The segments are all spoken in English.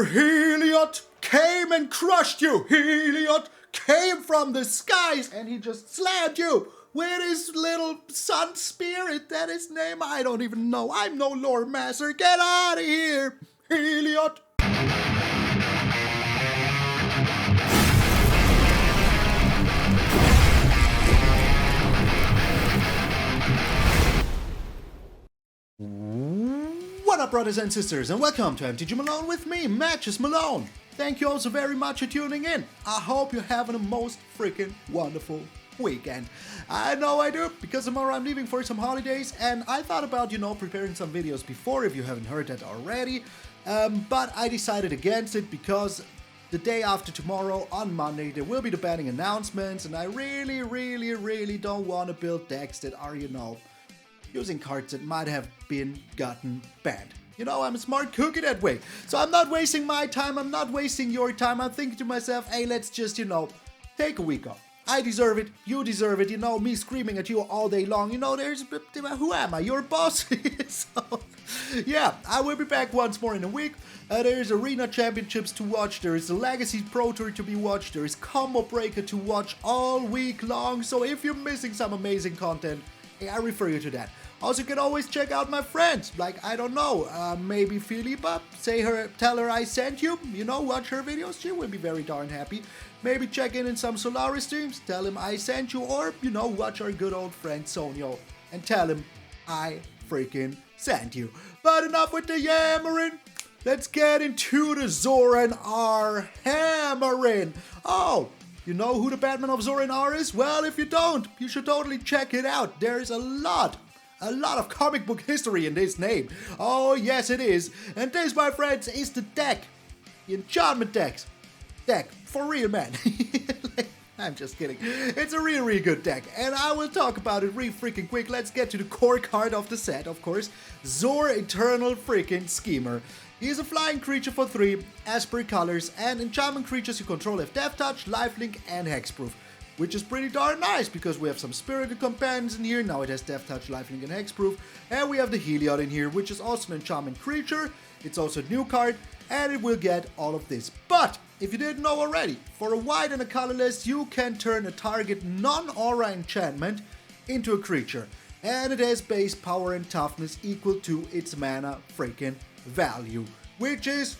Heliod came and crushed you. Heliod came from the skies and he just slammed you with his little sun spirit. That is name. I don't even know. I'm no lore master. Get out of here, Heliod. What up, brothers and sisters, and welcome to MTG Malone with me, MtgA Malone. Thank you all so very much for tuning in. I hope you're having a most freaking wonderful weekend. I know I do, because tomorrow I'm leaving for some holidays, and I thought about, preparing some videos before, if you haven't heard that already, but I decided against it because the day after tomorrow, on Monday, there will be the banning announcements, and I really don't want to build decks that are, using cards that might have been gotten banned. I'm a smart cookie that way. So I'm not wasting my time, I'm not wasting your time. I'm thinking to myself, hey, let's just, take a week off. I deserve it, you deserve it, me screaming at you all day long. Who am I? Your boss? So, yeah, I will be back once more in a week. There's Arena Championships to watch, there is the Legacy Pro Tour to be watched, there is Combo Breaker to watch all week long. So if you're missing some amazing content, I refer you to that. Also, you can always check out my friends, like, I don't know, maybe Philippa, tell her I sent you, watch her videos, she will be very darn happy. Maybe check in some Solaris streams, tell him I sent you, or, watch our good old friend Sonio, and tell him I freaking sent you. But enough with the yammering, let's get into the ZUR-EN-ARRH hammering. Oh! You know who the Batman of ZUR-EN-ARRH is? Well, if you don't, you should totally check it out. There is a lot of comic book history in this name. Oh, yes, it is. And this, my friends, is the deck. The enchantment deck, for real, man. I'm just kidding. It's a really good deck, and I will talk about it real freaking quick. Let's get to the core card of the set, of course. ZUR Eternal freaking Schemer. He is a flying creature for 3, as per colors, and enchantment creatures you control have Death Touch, Lifelink, and Hexproof. Which is pretty darn nice, because we have some Spirited Companions in here, now it has Death Touch, Lifelink, and Hexproof. And we have the Heliod in here, which is also an enchantment creature. It's also a new card, and it will get all of this. But, if you didn't know already, for a white and a colorless, you can turn a target non-aura enchantment into a creature. And it has base power and toughness equal to its mana freaking value, which is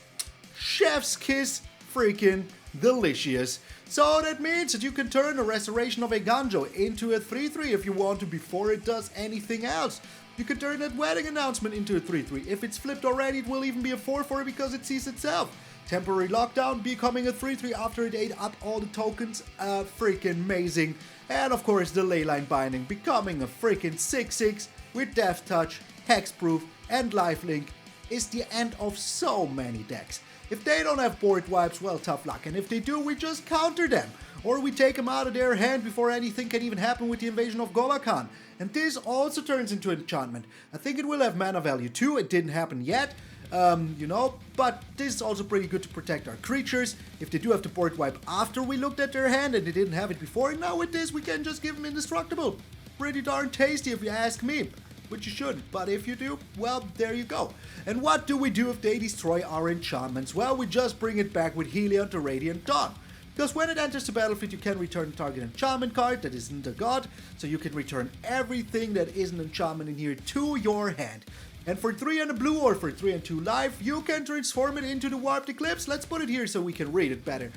chef's kiss freaking delicious. So that means that you can turn a Restoration of Eiganjo into a 3/3 if you want to before it does anything else. You can turn that wedding announcement into a 3/3. If it's flipped already, it will even be a 4/4 because it sees itself. Temporary Lockdown becoming a 3/3 after it ate up all the tokens. Freaking amazing. And of course the Leyline Binding becoming a freaking 6/6 with Death Touch, Hexproof, and Lifelink is the end of so many decks. If they don't have board wipes, well, tough luck. And if they do, we just counter them. Or we take them out of their hand before anything can even happen with the Invasion of Gobakhan. And this also turns into an enchantment. I think it will have mana value too. It didn't happen yet, but this is also pretty good to protect our creatures. If they do have the board wipe after we looked at their hand and they didn't have it before, now with this we can just give them indestructible. Pretty darn tasty if you ask me. Which you shouldn't, but if you do, well, there you go. And what do we do if they destroy our enchantments? Well, we just bring it back with Heliod the Radiant Dawn. Because when it enters the battlefield, you can return a target enchantment card that isn't a god, so you can return everything that is an enchantment in here to your hand. And for 3 and a blue, or for 3 and 2 life, you can transform it into the Warped Eclipse. Let's put it here so we can read it better.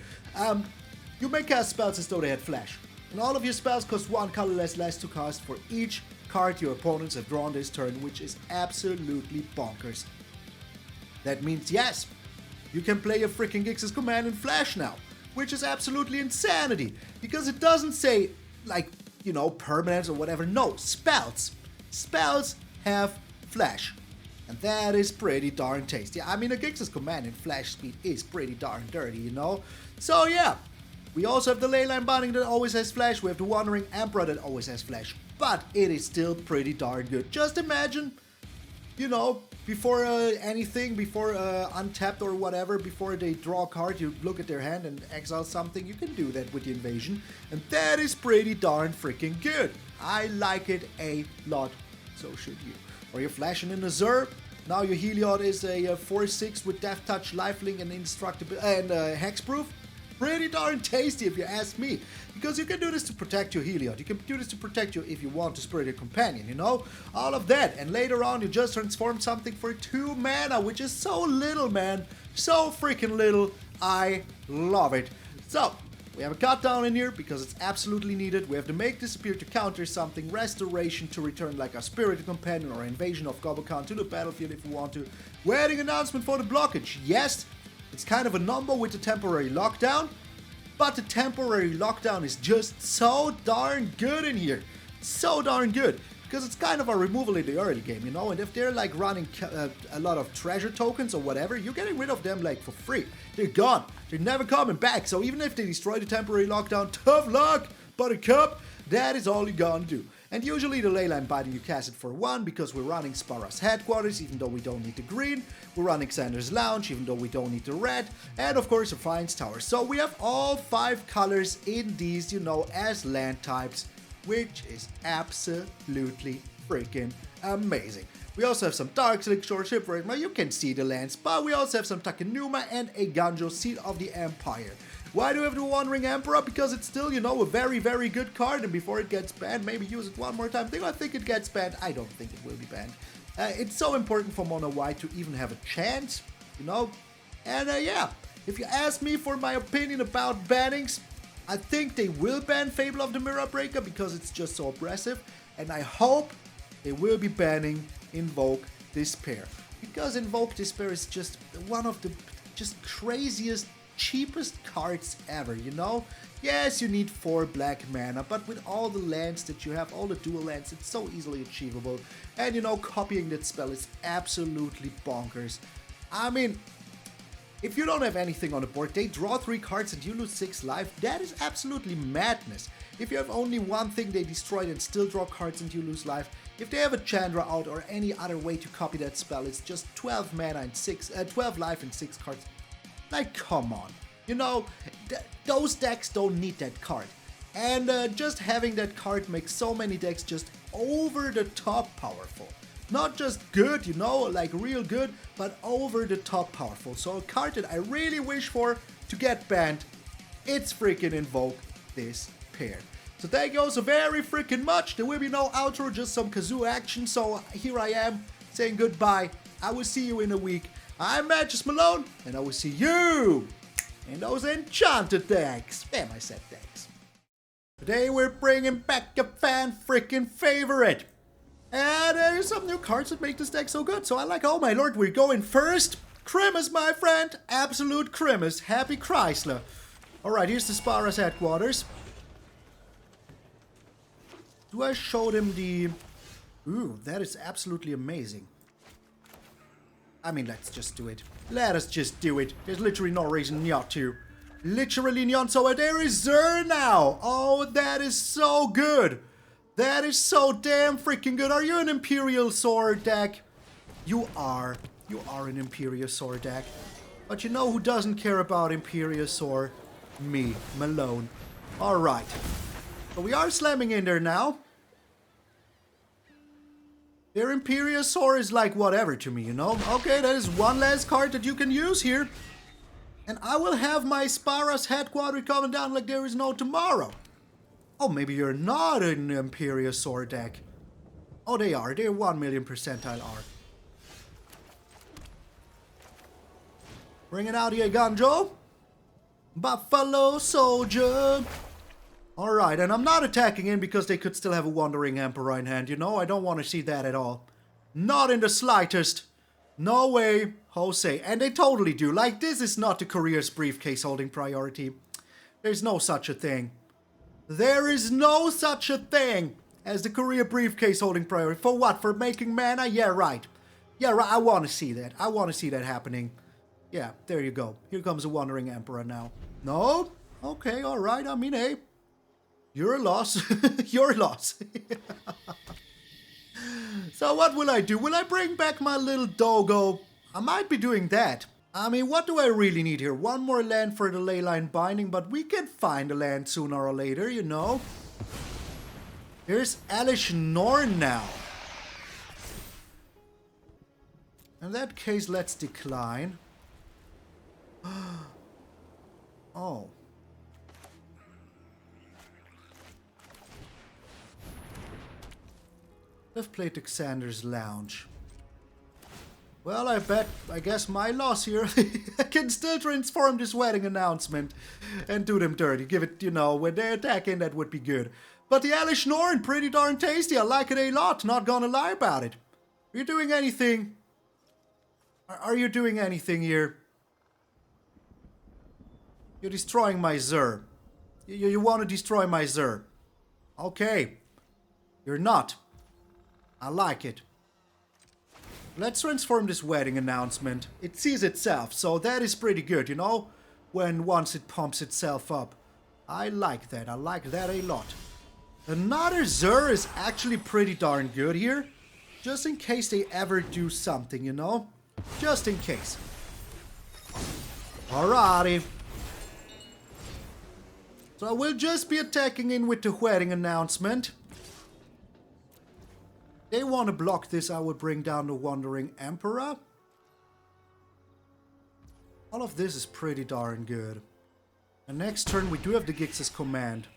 You may cast spells as though they had flash. And all of your spells cost 1 colorless less to cast for each card your opponents have drawn this turn, which is absolutely bonkers. That means, yes, you can play a freaking Gix's command in Flash now, which is absolutely insanity, because it doesn't say, like, permanents or whatever. No, spells. Spells have Flash, and that is pretty darn tasty. I mean, a Gix's command in Flash speed is pretty darn dirty, So yeah, we also have the Leyline Binding that always has Flash, we have the Wandering Emperor that always has Flash. But it is still pretty darn good. Just imagine, before anything, before untapped or whatever, before they draw a card, you look at their hand and exile something. You can do that with the Invasion. And that is pretty darn freaking good. I like it a lot. So should you. Or you're flashing in the ZUR, Now your Heliod is a 4/6 with Death Touch, Lifelink, and Indestructible and Hexproof. Pretty darn tasty if you ask me. Because you can do this to protect your Heliod. You can do this to protect you if you want to Spirit your Companion, you know? All of that. And later on you just transform something for 2 mana, which is so little, man. So freaking little. I love it. So, we have a cut down in here because it's absolutely needed. We have to make disappear to counter something, restoration to return like a Spirited Companion or Invasion of Gobakhan to the battlefield if we want to. Wedding announcement for the blockage. Yes, it's kind of a number with the temporary lockdown, but the temporary lockdown is just so darn good in here. So darn good. Because it's kind of a removal in the early game, you know, and if they're like running a lot of treasure tokens or whatever, you're getting rid of them like for free. They're gone. They're never coming back. So even if they destroy the temporary lockdown, tough luck, Buttercup, that is all you're gonna do. And usually the Leyline Binding you cast it for 1 because we're running Spara's Headquarters, even though we don't need the green. We're running Xander's Lounge, even though we don't need the red. And of course Raffine's Tower. So we have all 5 colors in these, you know, as land types, which is absolutely freaking amazing. We also have some Darkslick Shores, Shipwreck Marsh, you can see the lands, but we also have some Takenuma and Eiganjo, Seat of the Empire. Why do we have the Wandering Emperor? Because it's still, you know, a very, very good card, and before it gets banned, maybe use it one more time. I think it gets banned. I don't think it will be banned. It's so important for Mono White to even have a chance, you know? And yeah, if you ask me for my opinion about bannings, I think they will ban Fable of the Mirror Breaker because it's just so aggressive, and I hope they will be banning Invoke Despair, because Invoke Despair is just one of the just craziest, cheapest cards ever, you know? Yes, you need 4 black mana, but with all the lands that you have, all the dual lands, it's so easily achievable, and you know, copying that spell is absolutely bonkers. I mean, if you don't have anything on the board, they draw 3 cards and you lose 6 life. That is absolutely madness. If you have only one thing they destroyed and still draw cards and you lose life, if they have a Chandra out or any other way to copy that spell, it's just 12 mana and 12 life and 6 cards. Like, come on. You know, those decks don't need that card. And just having that card makes so many decks just over the top powerful. Not just good, you know, like real good, but over the top powerful. So a card that I really wish for to get banned, it's freaking Invoke Despair. So thank you all so very freaking much. There will be no outro, just some kazoo action. So here I am saying goodbye. I will see you in a week. I'm MtgA Malone, and I will see you in those enchanted decks. Damn, I said decks. Today we're bringing back a fan freaking favorite. And there's some new cards that make this deck so good. So I like, oh my lord, we're going first. Crimus, my friend. Absolute Crimus. Happy Chrysler. Alright, here's the Spara's Headquarters. Do I show them the... Ooh, that is absolutely amazing. I mean, let's just do it. Let us just do it. There's literally no reason not to. Literally not. So there is ZUR now. Oh, that is so good. That is so damn freaking good. Are you an Imperial Sword deck? You are. You are an Imperial Sword deck. But you know who doesn't care about Imperial Sword? Me, Malone. Alright. So we are slamming in there now. Their Imperial Sword is like whatever to me, you know? Okay, that is one last card that you can use here. And I will have my Spara's Headquarters coming down like there is no tomorrow. Oh, maybe you're not an Imperial Sword deck. Oh, they are. They're 1,000,000 percentile are. Bringing out the Eiganjo. Buffalo Soldier. Alright, and I'm not attacking in because they could still have a Wandering Emperor in hand, you know? I don't want to see that at all. Not in the slightest. No way, Jose. And they totally do. Like, this is not the career's briefcase holding priority. There's no such a thing. There is no such a thing as the career briefcase holding priority. For what? For making mana? Yeah, right. Yeah, right. I want to see that. I want to see that happening. Yeah, there you go. Here comes a Wandering Emperor now. No? Okay, alright. I mean, hey. You're a loss. You're a loss. So what will I do? Will I bring back my little doggo? I might be doing that. I mean, what do I really need here? One more land for the Leyline Binding, but we can find a land sooner or later, you know. Here's Alish Norn now. In that case, let's decline. Oh. They've played Xander's Lounge. Well, I guess my loss here. I can still transform this wedding announcement and do them dirty. Give it, you know, when they attack in, that would be good. But the Elish Norn, pretty darn tasty. I like it a lot, not gonna lie about it. Are you doing anything? Are you doing anything here? You're destroying my ZUR. You want to destroy my ZUR. Okay. You're not. I like it. Let's transform this wedding announcement. It sees itself, so that is pretty good, you know? Once it pumps itself up. I like that. I like that a lot. Another ZUR is actually pretty darn good here. Just in case they ever do something, you know? Just in case. Alrighty. So we'll just be attacking in with the wedding announcement. They want to block this, I would bring down the Wandering Emperor. All of this is pretty darn good. And next turn we do have the Gix's Command.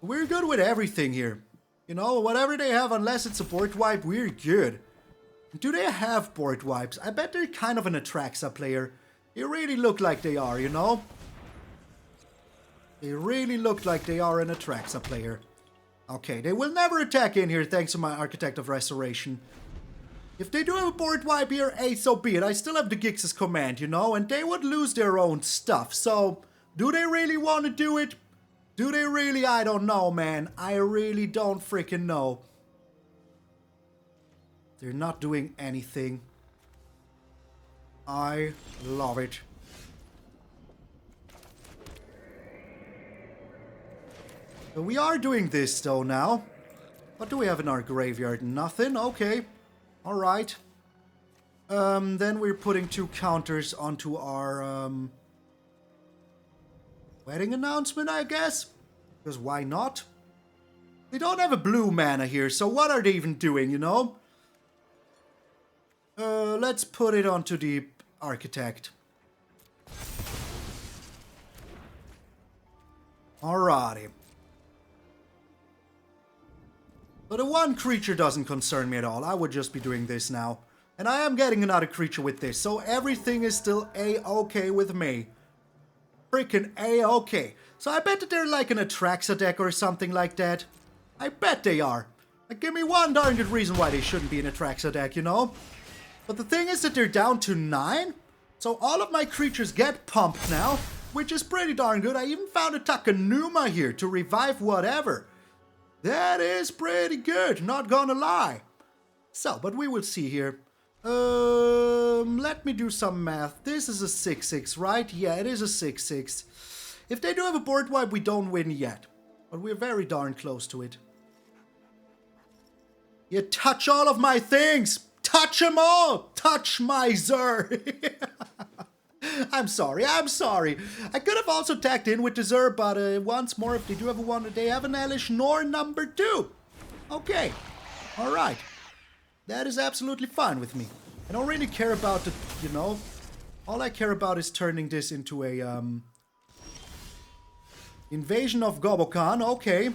We're good with everything here. You know, whatever they have, unless it's a board wipe, we're good. Do they have board wipes? I bet they're kind of an Atraxa player. They really look like they are, you know? They really look like they are an Atraxa player. Okay, they will never attack in here thanks to my Architect of Restoration. If they do have a board wipe here, so be it. I still have the Gix's Command, you know, and they would lose their own stuff. So, do they really want to do it? Do they really? I don't know, man. I really don't freaking know. They're not doing anything. I love it. So we are doing this though now. What do we have in our graveyard? Nothing? Okay. Alright. Then we're putting 2 counters onto our wedding announcement, I guess. Because why not? They don't have a blue mana here, so what are they even doing, you know? Let's put it onto the Architect. Alrighty. But the one creature doesn't concern me at all. I would just be doing this now. And I am getting another creature with this, so everything is still A-okay with me. Freaking A-okay. So I bet that they're like an Atraxa deck or something like that. I bet they are. Like, give me one darn good reason why they shouldn't be an Atraxa deck, you know? But the thing is that they're down to 9. So all of my creatures get pumped now, which is pretty darn good. I even found a Takenuma here to revive whatever. That is pretty good, not gonna lie. So, but we will see here. Let me do some math. This is a 6-6, right? Yeah, it is a 6-6. If they do have a board wipe, we don't win yet. But we're very darn close to it. You touch all of my things! Touch them all! Touch my ZUR! I'm sorry. I could have also tagged in with the ZUR, but once more, if they do have a one, they have an Elish Norn number 2. Okay. Alright. That is absolutely fine with me. I don't really care about the, you know, all I care about is turning this into a, Invasion of Gobakhan. Okay.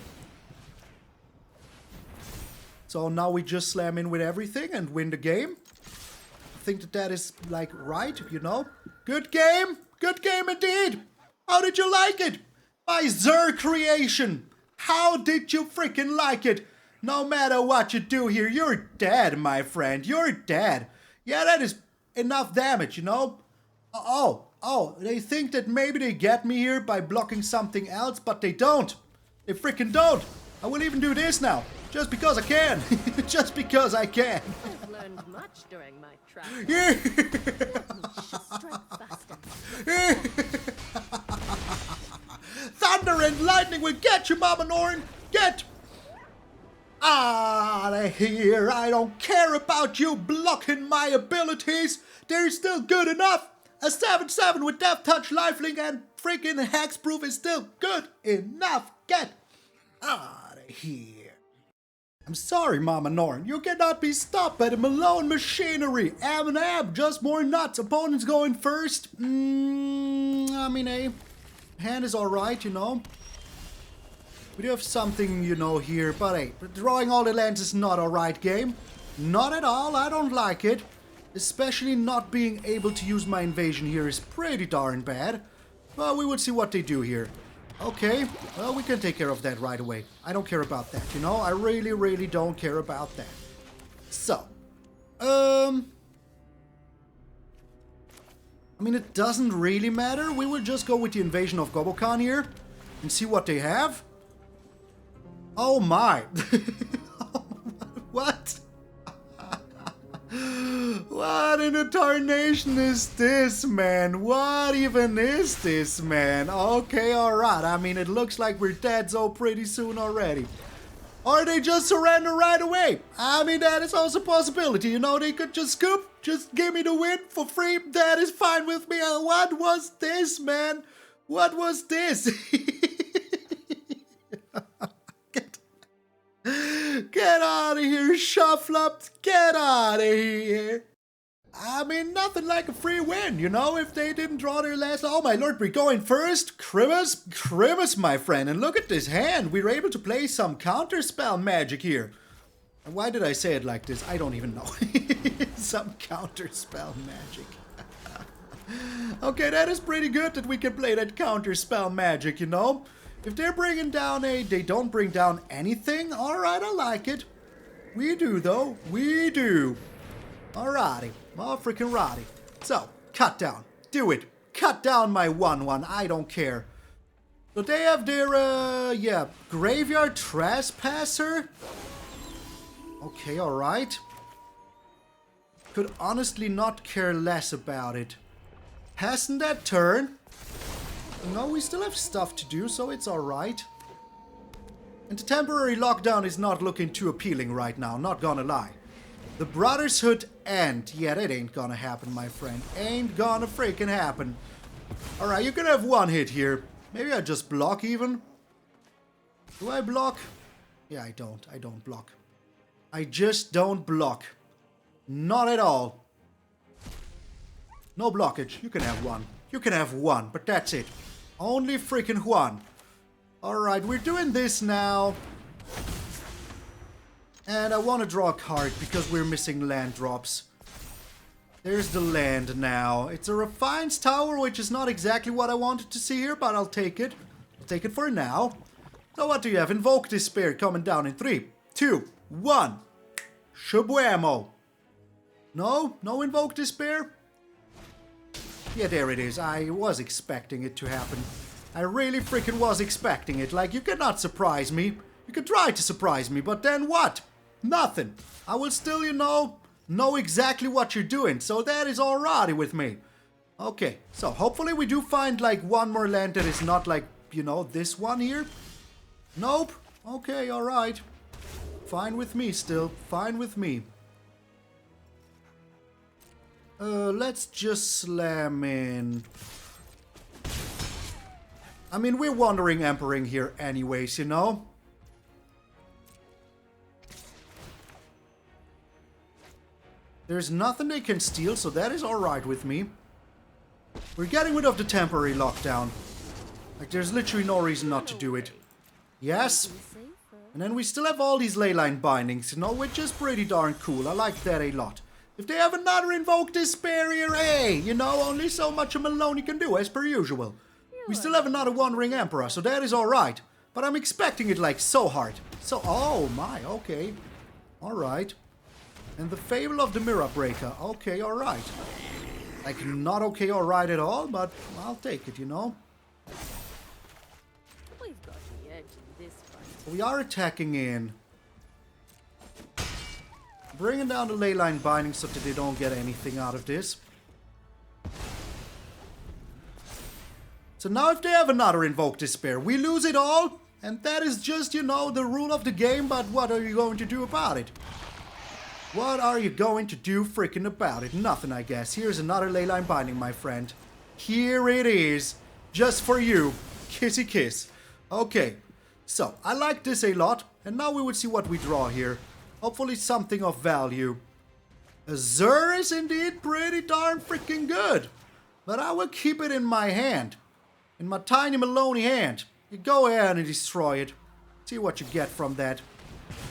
So now we just slam in with everything and win the game. I think that that is, like, right, you know? Good game! Good game indeed! How did you like it? My ZUR creation! How did you freaking like it? No matter what you do here, you're dead, my friend. You're dead. Yeah, that is enough damage, you know? Oh, they think that maybe they get me here by blocking something else, but they don't. They freaking don't. I will even do this now. Just because I can. Just because I can. I've learned much during my travels. Yeah. Thunder and lightning will get you, Mama Norn. Get out of here. I don't care about you blocking my abilities. They're still good enough. A 7/7 with Death Touch, Lifelink, and freaking Hexproof is still good enough. Get out of here. I'm sorry, Mama Norn. You cannot be stopped by the Malone machinery. M&M, just more nuts. Opponents going first. I mean, hand is alright, you know. We do have something, you know, here. But hey, drawing all the lands is not alright, game. Not at all. I don't like it. Especially not being able to use my invasion here is pretty darn bad. Well, we will see what they do here. Okay, well, we can take care of that right away. I don't care about that, you know? I really, really don't care about that. So, I mean, it doesn't really matter. We will just go with the Invasion of Gobakhan here and see what they have. Oh my. What? What in the tarnation is this, man? What even is this, man? Okay, alright. I mean, it looks like we're dead so pretty soon already. Or they just surrender right away. I mean, that is also a possibility. You know, they could just scoop, just give me the win for free. That is fine with me. What was this, man? What was this? Get out of here, Shufflup. Get out of here. I mean, nothing like a free win, you know, if they didn't draw their last... Oh my lord, we're going first. Crimus, my friend. And look at this hand. We were able to play some counterspell magic here. And why did I say it like this? I don't even know. Some counterspell magic. Okay, that is pretty good that we can play that counterspell magic, you know. If they're bringing down they don't bring down anything. Alright, I like it. We do, though. We do. Alrighty. All freaking righty. So, cut down. Do it. Cut down my 1/1. I don't care. So they have their, yeah, Graveyard Trespasser. Okay, alright. Could honestly not care less about it. Passing that turn. No, we still have stuff to do, so it's alright. And the temporary lockdown is not looking too appealing right now, not gonna lie. The Brotherhood End. Yeah, that ain't gonna happen, my friend. Ain't gonna freaking happen. Alright, you can have one hit here. Maybe I just block even. Do I block? Yeah, I don't. I don't block. I just don't block. Not at all. No blockage. You can have one. You can have one, but that's it. Only freaking one. Alright, we're doing this now. And I want to draw a card because we're missing land drops. There's the land now. It's a Raffine's Tower, which is not exactly what I wanted to see here, but I'll take it. I'll take it for now. So what do you have? Invoke Despair coming down in 3, 2, 1. Shabuemo. No? No Invoke Despair? Yeah, there it is. I was expecting it to happen. I really freaking was expecting it. Like, you cannot surprise me. You can try to surprise me, but then what? Nothing. I will still, you know exactly what you're doing. So that is alrighty with me. Okay, so hopefully we do find, like, one more land that is not, like, you know, this one here. Nope. Okay, alright. Fine with me still. Fine with me. Let's just slam in. I mean, we're Wandering Emperor here anyways, you know? There's nothing they can steal, so that is alright with me. We're getting rid of the temporary lockdown. Like, there's literally no reason not to do it. Yes. And then we still have all these Leyline Bindings, you know, which is pretty darn cool. I like that a lot. If they have another Invoke Despair here, hey, you know, only so much a Malone can do, as per usual. We still have another Wandering Emperor, so that is alright. But I'm expecting it, like, so hard. So, oh my, okay. Alright. And the Fable of the Mirror Breaker. Okay, alright. Like, not okay alright at all, but I'll take it, you know. We've got the edge in this fight. We are attacking in. Bringing down the Leyline Binding so that they don't get anything out of this. So now if they have another Invoke Despair, we lose it all. And that is just, you know, the rule of the game, but what are you going to do about it? What are you going to do freaking about it? Nothing, I guess. Here's another Leyline Binding, my friend. Here it is. Just for you. Kissy kiss. Okay. So, I like this a lot. And now we will see what we draw here. Hopefully something of value. A ZUR is indeed pretty darn freaking good. But I will keep it in my hand. In my tiny Maloney hand. You go ahead and destroy it. See what you get from that.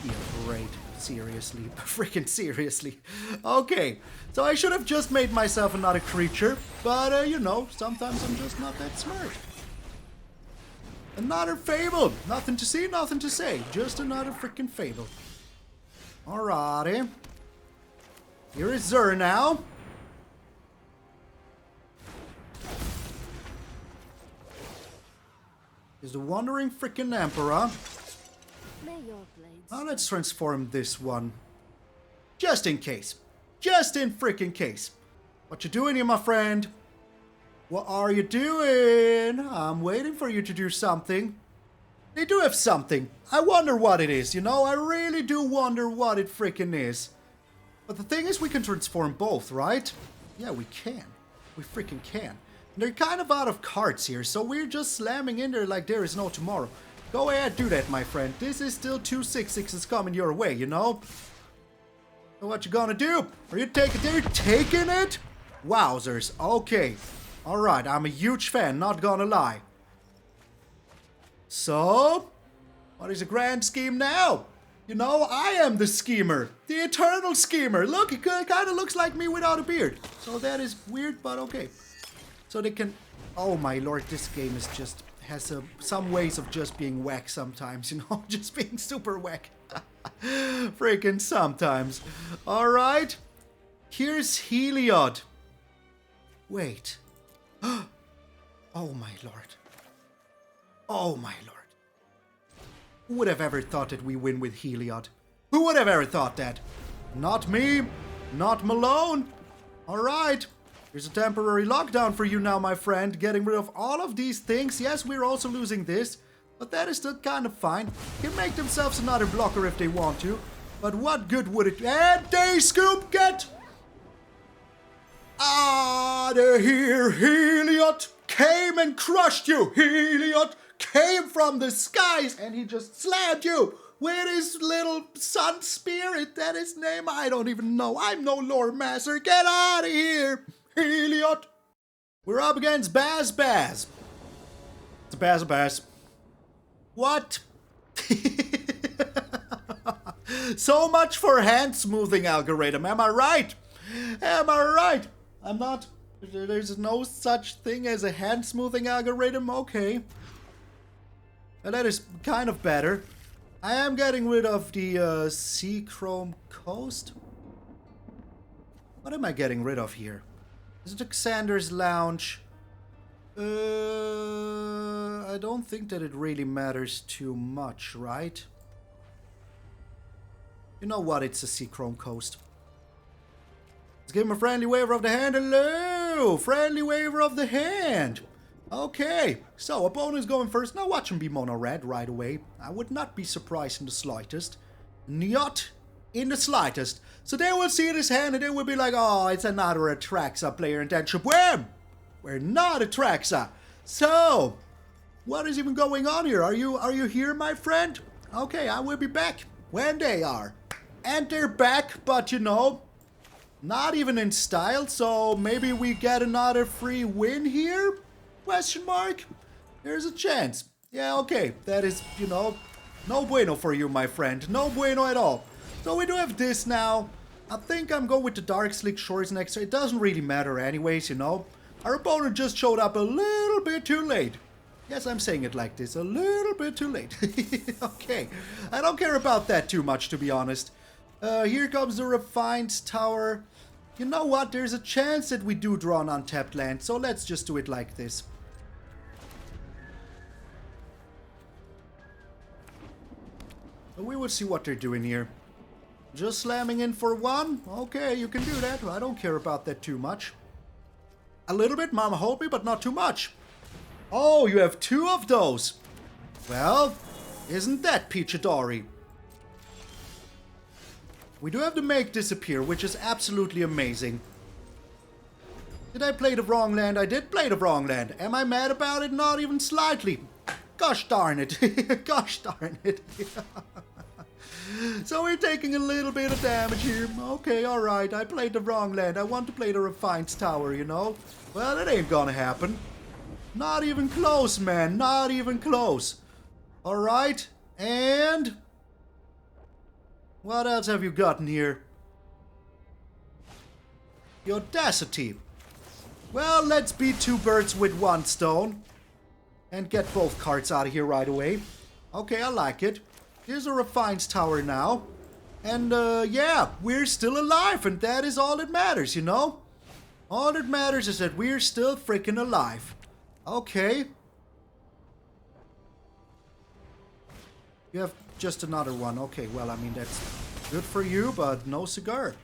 Yeah, great. Seriously. Freaking seriously. Okay. So I should have just made myself another creature. But, you know, sometimes I'm just not that smart. Another fable. Nothing to see, nothing to say. Just another freaking fable. Alrighty. Here is ZUR now. Is the Wandering freaking Emperor. Now let's transform this one. Just in case. Just in freaking case. What you doing here, my friend? What are you doing? I'm waiting for you to do something. They do have something. I wonder what it is, you know? I really do wonder what it freaking is. But the thing is, we can transform both, right? Yeah, we can. We freaking can. And they're kind of out of cards here, so we're just slamming in there like there is no tomorrow. Go ahead, do that, my friend. This is still 2 6/6s coming your way, you know? So what you gonna do? Are you taking it? They're taking it? Wowzers. Okay. Alright, I'm a huge fan, not gonna lie. So, what is the grand scheme now? You know, I am the schemer. The eternal schemer. Look, it kind of looks like me without a beard. So that is weird, but okay. So they can... Oh my lord, this game is just... has some ways of just being whack sometimes, you know? Just being super whack. Freaking sometimes. Alright. Here's Heliod. Wait. Oh my lord. Oh my lord. Who would have ever thought that we win with Heliod? Who would have ever thought that? Not me. Not Malone. Alright. Here's a temporary lockdown for you now, my friend. Getting rid of all of these things. Yes, we're also losing this. But that is still kind of fine. Can make themselves another blocker if they want to. But what good would it... And they scoop get... Outta Here, Heliod came and crushed you. Heliod came from the skies and he just slammed you with his little sun spirit. That is name. I don't even know. I'm no lore master. Get out of here, Heliod. We're up against Baz. It's a Baz. What? So much for hand smoothing algorithm. Am I right? Am I right? I'm not. There's no such thing as a hand smoothing algorithm. Okay. And that is kind of better. I am getting rid of the Seachrome Coast. What am I getting rid of here? Is it Xander's Lounge? I don't think that it really matters too much, right? You know what? It's a Seachrome Coast. Let's give him a friendly waiver of the hand. Hello! Friendly waiver of the hand. Okay, so opponent's going first. Now watch him be mono red right away. I would not be surprised in the slightest. Not in the slightest. So they will see this hand and they will be like, oh, it's another Atraxa player in that wham! We're not Atraxa. So, what is even going on here? Are you here, my friend? Okay, I will be back when they are. And they're back, but you know, not even in style, so maybe we get another free win here? Question mark? There's a chance. Yeah, okay. That is, you know, no bueno for you, my friend. No bueno at all. So we do have this now. I think I'm going with the Darkslick Shores next. It doesn't really matter anyways, you know. Our opponent just showed up a little bit too late. Yes, I'm saying it like this. A little bit too late. Okay. I don't care about that too much, to be honest. Here comes the Raffine's Tower. You know what? There's a chance that we do draw an untapped land, so let's just do it like this. We will see what they're doing here. Just slamming in for one? Okay, you can do that. I don't care about that too much. A little bit, mama hold me, but not too much. Oh, you have two of those. Well, isn't that peachadori? We do have to make disappear, which is absolutely amazing. Did I play the wrong land? I did play the wrong land. Am I mad about it? Not even slightly. Gosh darn it. Gosh darn it. So we're taking a little bit of damage here. Okay, alright. I played the wrong land. I want to play the Refine's Tower, you know? Well, it ain't gonna happen. Not even close, man. Not even close. Alright. And... what else have you gotten here? The Audacity. Well, let's beat two birds with one stone. And get both cards out of here right away. Okay, I like it. Here's a Refine's Tower now. And, yeah, we're still alive. And that is all that matters, you know? All that matters is that we're still freaking alive. Okay. You have just another one. Okay, well, I mean, that's good for you, but no cigar.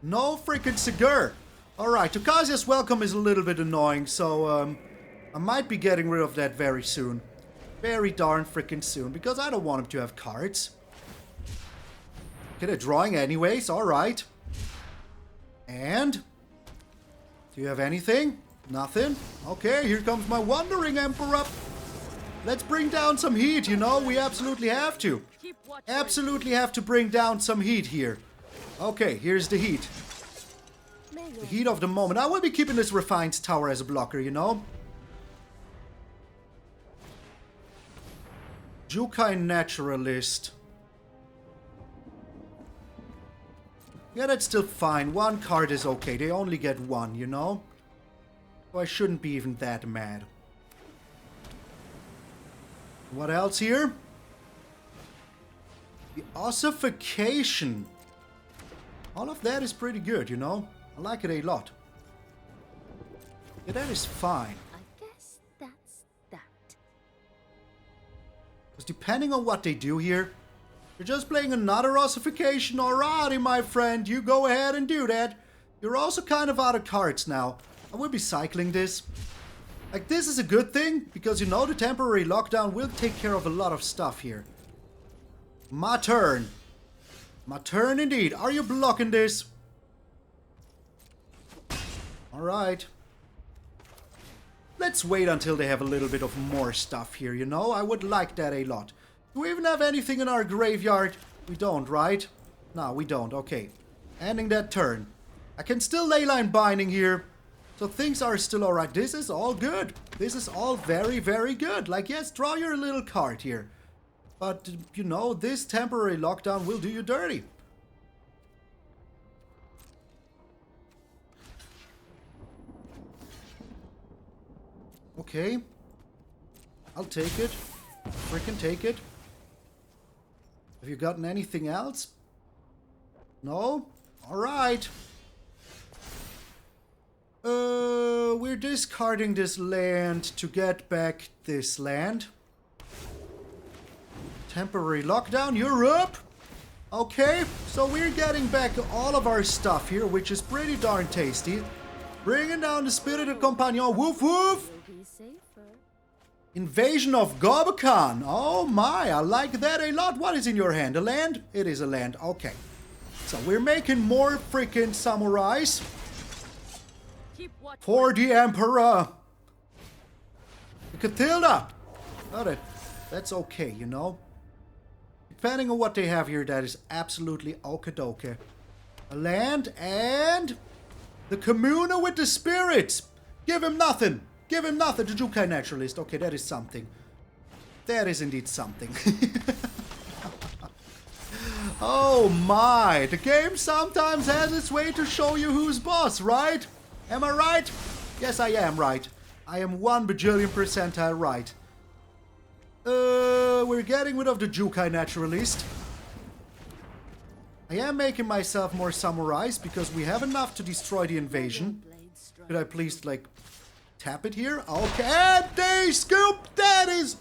No freaking cigar. Alright, Tokasia's welcome is a little bit annoying, so, I might be getting rid of that very soon. Very darn freaking soon, because I don't want him to have cards. Okay, they're drawing anyways, alright. And? Do you have anything? Nothing? Okay, here comes my Wandering Emperor. Let's bring down some heat, you know, we absolutely have to. Absolutely have to bring down some heat here. Okay, here's the heat. The heat of the moment. I will be keeping this Refine's Tower as a blocker, you know. Jukai Naturalist. Yeah, that's still fine. One card is okay. They only get one, you know? So I shouldn't be even that mad. What else here? The Ossification. All of that is pretty good, you know? I like it a lot. Yeah, that is fine. I guess that's that. Because depending on what they do here, you're just playing another Ossification. Alrighty, my friend, you go ahead and do that. You're also kind of out of cards now. I will be cycling this. Like, this is a good thing, because you know the temporary lockdown will take care of a lot of stuff here. My turn. My turn indeed. Are you blocking this? Alright. Let's wait until they have a little bit of more stuff here, you know? I would like that a lot. Do we even have anything in our graveyard? We don't, right? No, we don't. Okay. Ending that turn. I can still Leyline Binding here. So things are still alright. This is all good. This is all very, very good. Like, yes, draw your little card here. But, you know, this temporary lockdown will do you dirty. Okay. I'll take it. Frickin' take it. Have you gotten anything else? No? Alright. We're discarding this land to get back this land. Temporary lockdown, you're up! Okay, so we're getting back all of our stuff here, which is pretty darn tasty. Bringing down the Spirited Companion, woof woof! Invasion of Gobakhan. Oh my, I like that a lot. What is in your hand? A land? It is a land. Okay. So we're making more freaking samurais. For the Emperor. The Cathilda. Oh, that's okay, you know. Depending on what they have here, that is absolutely okie-dokie. A land and the Communa with the Spirits. Give him nothing. Give him nothing. The Jukai Naturalist. Okay, that is something. That is indeed something. Oh my. The game sometimes has its way to show you who's boss, right? Am I right? Yes, I am right. I am 1 bajillion percentile right. We're getting rid of the Jukai Naturalist. I am making myself more samurais because we have enough to destroy the invasion. Could I please, like, tap it here? Okay, and they scoop! That is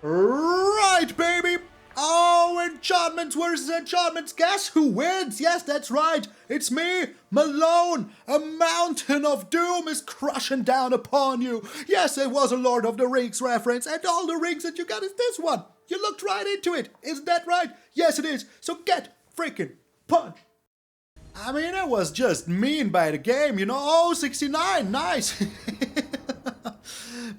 right, baby! Oh, enchantments versus enchantments. Guess who wins? Yes, that's right. It's me, Malone. A mountain of doom is crushing down upon you. Yes, it was a Lord of the Rings reference, and all the rings that you got is this one. You looked right into it. Isn't that right? Yes, it is. So get freaking punched. I mean, it was just mean by the game, you know. Oh, 69. Nice.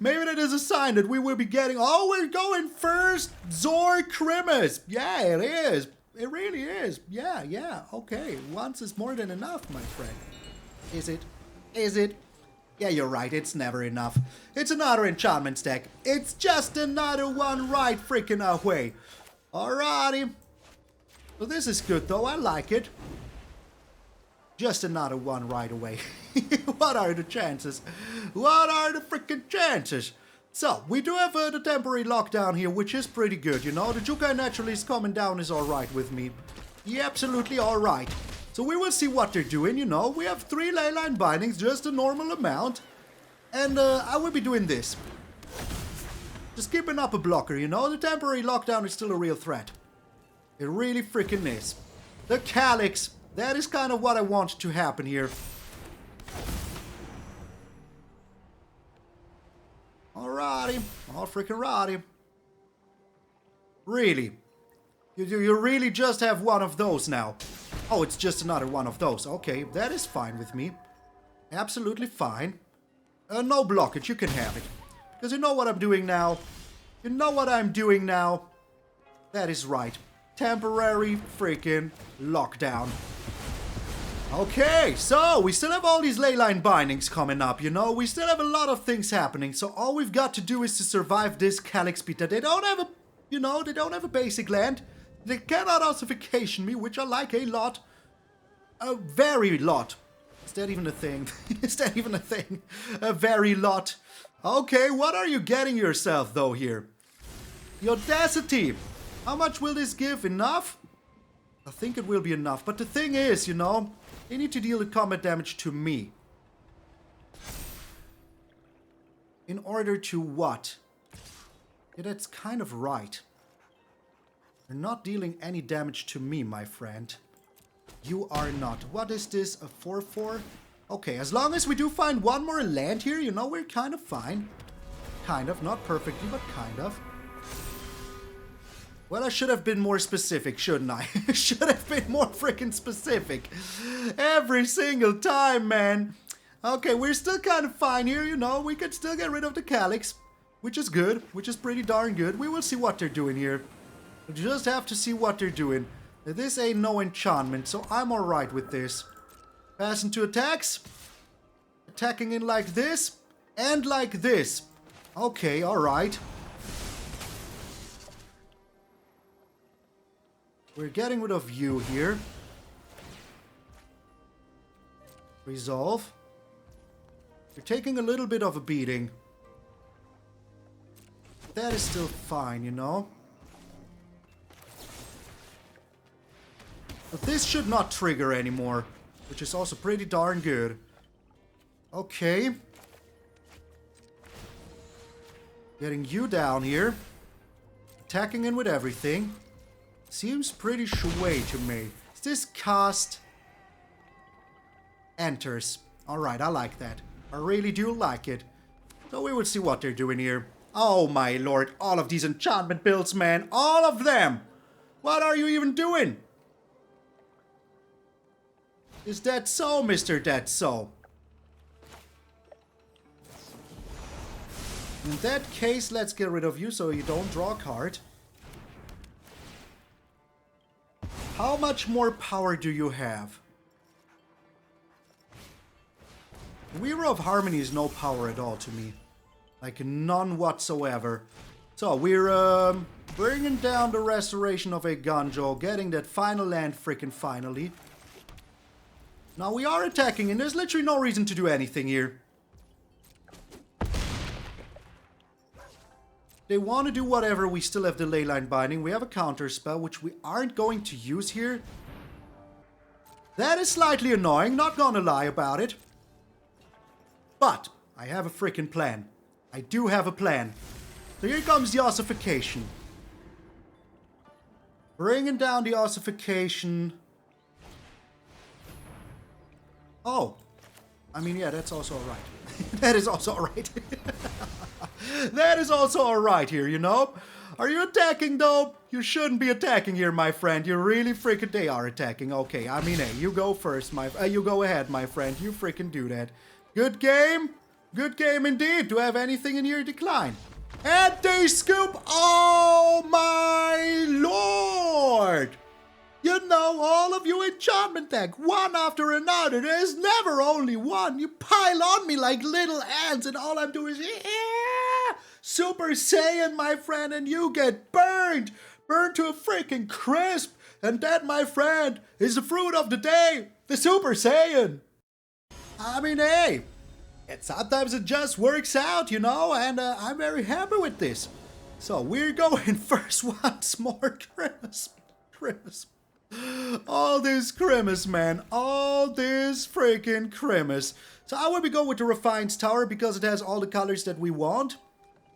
Maybe that is a sign that we will be getting... Oh, we're going first. ZUR-EN-ARRH. Yeah, it is. It really is. Yeah, okay. Once is more than enough, my friend. Is it? Is it? Yeah, you're right. It's never enough. It's another enchantment stack. It's just another one right freaking away. Alrighty. So this is good, though. I like it. Just another one right away. What are the chances? What are the freaking chances? So, we do have the temporary lockdown here, which is pretty good, you know. The Jukai Naturalist coming down is alright with me. Yeah, absolutely alright. So we will see what they're doing, you know. We have 3 Leyline Bindings, just a normal amount. And I will be doing this. Just keeping up a blocker, you know. The temporary lockdown is still a real threat. It really freaking is. The Calyx, that is kind of what I want to happen here. Alrighty, all freaking righty. Really? You really just have one of those now? Oh, it's just another one of those. Okay, that is fine with me. Absolutely fine. No blockage, you can have it. Because you know what I'm doing now. You know what I'm doing now. That is right. Temporary freaking lockdown. Okay, so we still have all these Leyline Bindings coming up, you know. We still have a lot of things happening. So all we've got to do is to survive this Calyx beta. They don't have a, you know, they don't have a basic land. They cannot ossification me, which I like a lot. A very lot. Is that even a thing? Is that even a thing? A very lot. Okay, what are you getting yourself, though, here? The Audacity. How much will this give? Enough? I think it will be enough. But the thing is, you know, they need to deal the combat damage to me. In order to what? Yeah, that's kind of right. You're not dealing any damage to me, my friend. You are not. What is this? A 4/4? Okay, as long as we do find one more land here, you know, we're kind of fine. Kind of. Not perfectly, but kind of. Well, I should have been more specific, shouldn't I? Should have been more freaking specific. Every single time, man. Okay, we're still kind of fine here, you know. We could still get rid of the Calyx, which is good, which is pretty darn good. We will see what they're doing here. We just have to see what they're doing. This ain't no enchantment, so I'm alright with this. Pass into attacks. Attacking in like this. And like this. Okay, alright. We're getting rid of you here. Resolve. You're taking a little bit of a beating. That is still fine, you know. But this should not trigger anymore, which is also pretty darn good. Okay. Getting you down here. Attacking in with everything. Seems pretty shui to me. Is this cast? Enters. Alright, I like that. I really do like it. So we will see what they're doing here. Oh my lord, all of these enchantment builds, man. All of them! What are you even doing? Is that so, Mr. That So? In that case, let's get rid of you so you don't draw a card. How much more power do you have? Weaver of Harmony is no power at all to me. Like, none whatsoever. So, we're bringing down the Restoration of Eiganjo, getting that final land frickin' finally. Now, we are attacking, and there's literally no reason to do anything here. They want to do whatever, we still have the Leyline Binding. We have a counter spell, which we aren't going to use here. That is slightly annoying, not gonna lie about it. But, I have a freaking plan. I do have a plan. So here comes the ossification. Bringing down the ossification. Oh. I mean, yeah, that's also alright. That is also alright. That is also alright here, you know? Are you attacking, though? You shouldn't be attacking here, my friend. You really freaking... They are attacking. Okay, I mean, hey, you go first, you go ahead, my friend. You freaking do that. Good game. Good game indeed. Do I have anything in here? Decline. And they scoop. Oh, my lord. even though all of you enchantment deck, one after another, there's never only one. You pile on me like little ants and all I'm doing is, yeah, Super Saiyan, my friend, and you get burned. Burned to a freaking crisp. And that, my friend, is the fruit of the day, the Super Saiyan. I mean, hey, sometimes it just works out, you know, and I'm very happy with this. So we're going first once more, Grimace. All this Grimace, man. All this freaking Grimace. So I will be going with the Raffine's Tower because it has all the colors that we want.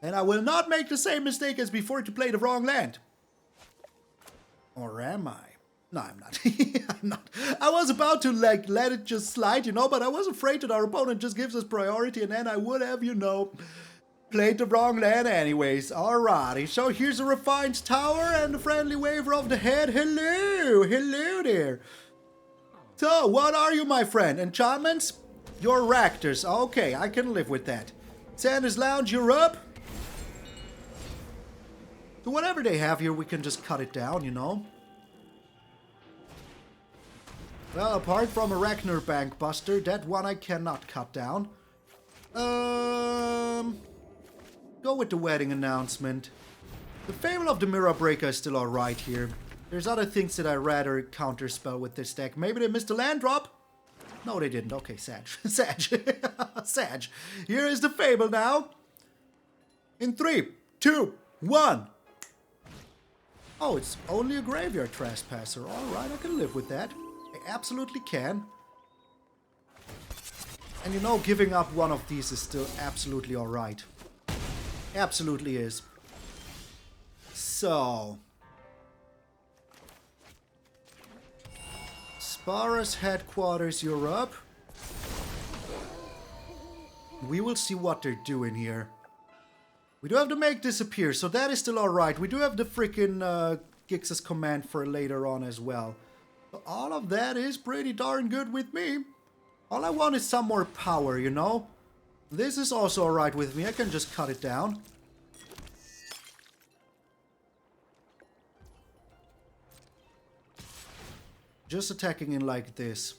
And I will not make the same mistake as before to play the wrong land. Or am I? No, I'm not. I'm not. I was about to like let it just slide, you know, but I was afraid that our opponent just gives us priority and then I would have, you know, played the wrong land anyways. Alrighty, so here's the Raffine's Tower and the friendly waiver of the head. Hello, hello there. So, what are you, my friend? Enchantments? You're Raptors. Okay, I can live with that. Xander's Lounge, you're up. So whatever they have here, we can just cut it down, you know. Well, apart from a Ragnar Bankbuster, that one I cannot cut down. Go with the wedding announcement. The Fable of the Mirror Breaker is still alright here. There's other things that I'd rather counterspell with this deck. Maybe they missed a land drop? No, they didn't. Okay, Sag. Sag. Here is the Fable now. In 3, 2, 1. Oh, it's only a Graveyard Trespasser. Alright, I can live with that. I absolutely can. And you know, giving up one of these is still absolutely alright. Absolutely is. So. Spara's headquarters, you're up. We will see what they're doing here. We do have to make disappear, so that is still alright. We do have the freaking Gix's command for later on as well. So all of that is pretty darn good with me. All I want is some more power, you know? This is also alright with me. I can just cut it down. Just attacking in like this.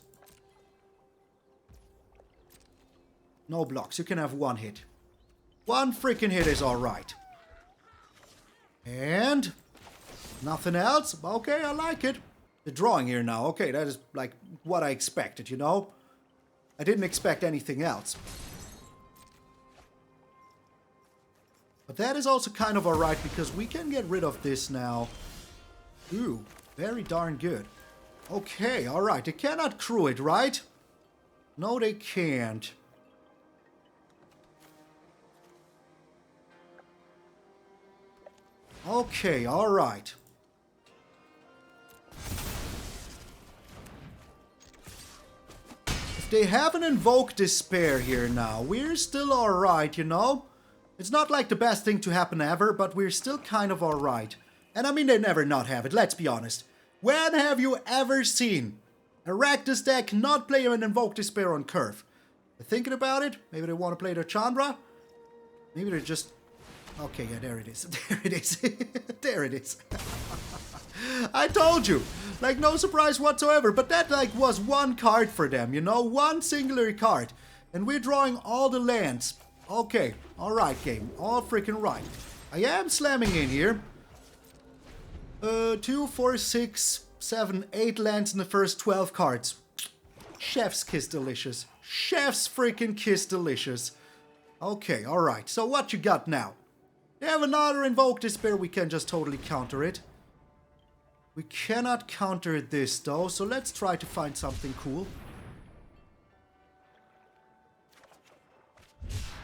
No blocks. You can have one hit. One freaking hit is alright. And nothing else? Okay, I like it. The drawing here now. Okay, that is like what I expected, you know? I didn't expect anything else. But that is also kind of alright because we can get rid of this now. Ooh, very darn good. Okay, alright. They cannot crew it, right? No, they can't. Okay, alright. If they haven't invoked Despair here now, we're still alright, you know? It's not like the best thing to happen ever, but we're still kind of alright. And I mean, they never not have it, let's be honest. When have you ever seen a Rakdos deck not play an Invoke Despair on curve? They're thinking about it? Maybe they want to play their Chandra? Maybe they're just... Okay, yeah, there it is. There it is. There it is. I told you. Like, no surprise whatsoever. But that, like, was one card for them, you know? One singular card. And we're drawing all the lands. Okay, alright, game. All freaking right. I am slamming in here. 2, 4, 6, 7, 8 lands in the first 12 cards. Chef's kiss delicious. Chef's freaking kiss delicious. Okay, alright. So what you got now? They have another Invoke Despair. We can just totally counter it. We cannot counter this though, so let's try to find something cool.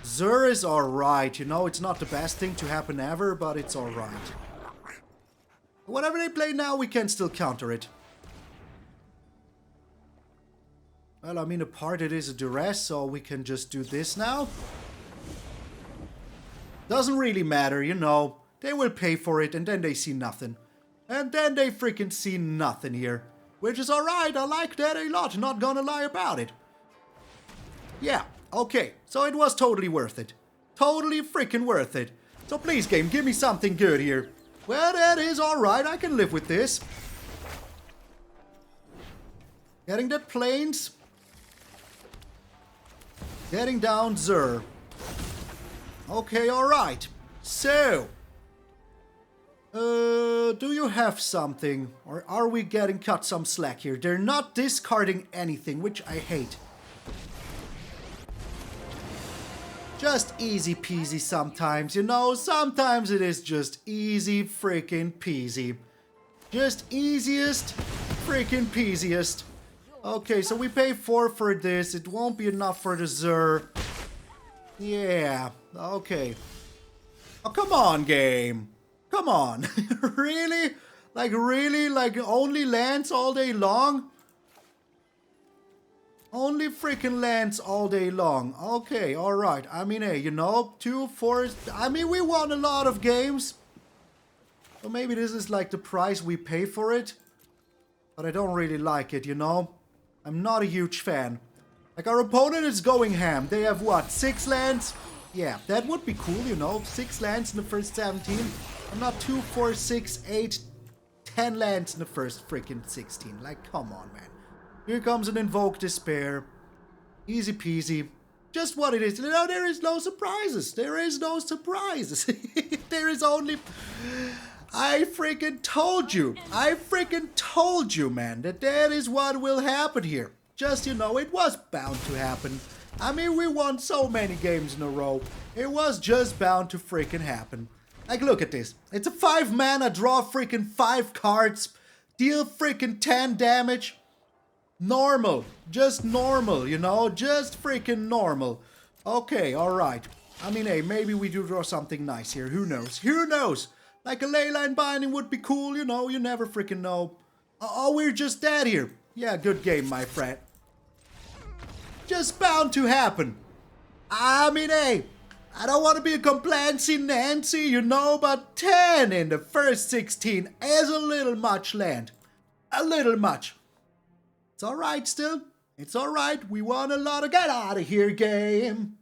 ZUR is alright, you know, it's not the best thing to happen ever, but it's alright. Whatever they play now, we can still counter it. Well, I mean, apart it is a duress, so we can just do this now. Doesn't really matter, you know. They will pay for it, and then they see nothing. And then they freaking see nothing here. Which is alright, I like that a lot, not gonna lie about it. Yeah, okay, so it was totally worth it. Totally freaking worth it. So please, game, give me something good here. Well, that is alright, I can live with this. Getting that plains. Getting down ZUR. Okay, alright. So, do you have something? Or are we getting cut some slack here? They're not discarding anything, which I hate. Just easy peasy sometimes, you know? Sometimes it is just easy freaking peasy. Just easiest freaking peasiest. Okay, so we pay 4 for this. It won't be enough for the ZUR. Yeah, okay. Oh, come on, game. Come on. Really? Really? Like, only lands all day long? Only freaking lands all day long. Okay, alright. I mean, hey, you know, 2, 4... I mean, we won a lot of games. So maybe this is like the price we pay for it. But I don't really like it, you know? I'm not a huge fan. Like, our opponent is going ham. They have, what, 6 lands? Yeah, that would be cool, you know? 6 lands in the first 17. I'm not 2, 4, 6, 8, 10 lands in the first freaking 16. Like, come on, man. Here comes an Invoke Despair. Easy peasy. Just what it is. You know, there is no surprises. There is no surprises. There is only... I freaking told you. I freaking told you, man, that is what will happen here. Just, you know, it was bound to happen. I mean, we won so many games in a row. It was just bound to freaking happen. Like, look at this. It's a 5 mana, draw freaking 5 cards, deal freaking 10 damage. Normal. Just normal, you know? Just freaking normal. Okay, alright. I mean, hey, maybe we do draw something nice here. Who knows? Who knows? Like a Leyline Binding would be cool, you know? You never freaking know. Oh, we're just dead here. Yeah, good game, my friend. Just bound to happen. I mean, hey, I don't want to be a Complancy Nancy, you know, but 10 in the first 16 is a little much land. A little much. It's alright still. It's alright. We won a lot of get out of here game.